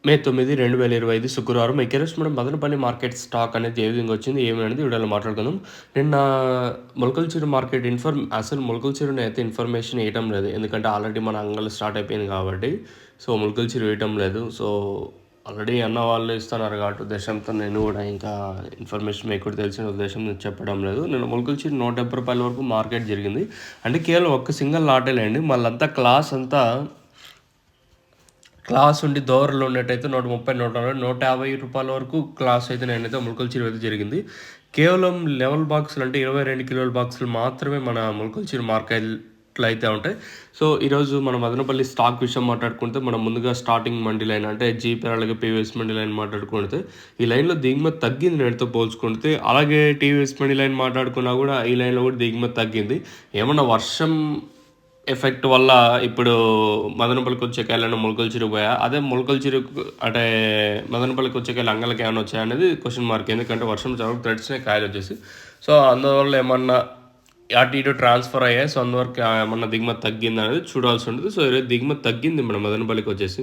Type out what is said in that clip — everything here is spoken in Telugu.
మే 9, 2025 శుక్రవారం. ఈరోజు మనం మదనపల్లి మార్కెట్ స్టాక్ అనేది ఏ విధంగా వచ్చింది, ఏమనేది వీడియోలో మాట్లాడుకుందాం. నిన్న మొలకల మార్కెట్ అసలు మొలకల అయితే ఇన్ఫర్మేషన్ ఇవ్వటం లేదు. ఎందుకంటే ఆల్రెడీ మన అంగళ్ళు స్టార్ట్ అయిపోయింది కాబట్టి. సో, మొలకల వేయటం లేదు. సో, ఆల్రెడీ అన్న వాళ్ళు ఇస్తున్నారు కాబట్టి ఉద్దేశంతో నేను కూడా ఇంకా ఇన్ఫర్మేషన్ మీకు కూడా తెలిసిన ఉద్దేశం చెప్పడం లేదు. నేను మొలకల ₹170 వరకు మార్కెట్ జరిగింది. అంటే కేవలం ఒక్క సింగిల్ లాటేలేండి. మళ్ళంతా క్లాస్ ఉండి దోరలో ఉన్నట్టయితే ₹130, ₹150 వరకు క్లాస్ అయితే నేనైతే మొలకల అయితే జరిగింది. కేవలం లెవెల్ బాక్సులు అంటే 22 కిలోల బాక్సులు మాత్రమే మన మొలకల మార్కెట్‌లో అయితే ఉంటాయి. సో, ఈరోజు మనం మదనపల్లి స్టాక్ విషయం మాట్లాడుకుంటే మనం ముందుగా స్టార్టింగ్ మండి లైన్ అంటే జీపీఆర్ అలాగే పీవీఎస్ మండి లైన్ మాట్లాడుకుంటే ఈ లైన్‌లో దిగుమతి తగ్గింది నేటితో పోల్చుకుంటే. అలాగే టీవీఎస్ మండి లైన్ మాట్లాడుకున్నా కూడా ఈ లైన్‌లో కూడా దిగుమతి తగ్గింది. ఏమన్నా వర్షం ఎఫెక్ట్ వల్ల ఇప్పుడు మదనపల్లికి వచ్చే కాయలన్నా మొలకల పోయా, అదే మొలకల అంటే మదనపల్లికి వచ్చే కాయలు అంగళ్ళకి ఏమైనా వచ్చాయా అనేది క్వశ్చన్ మార్క్. ఎందుకంటే వర్షం చాలా తడిచినాయి కాయలు వచ్చేసి. సో, అందువల్ల ఏమన్నా అటు ఇటు ట్రాన్స్ఫర్ అయ్యాయి. సో, అందువరకు ఏమన్నా దిగుమతి తగ్గింది అనేది చూడాల్సి ఉంటుంది. సో, ఈరోజు దిగుమతి తగ్గింది మన మదనపల్లికి వచ్చేసి.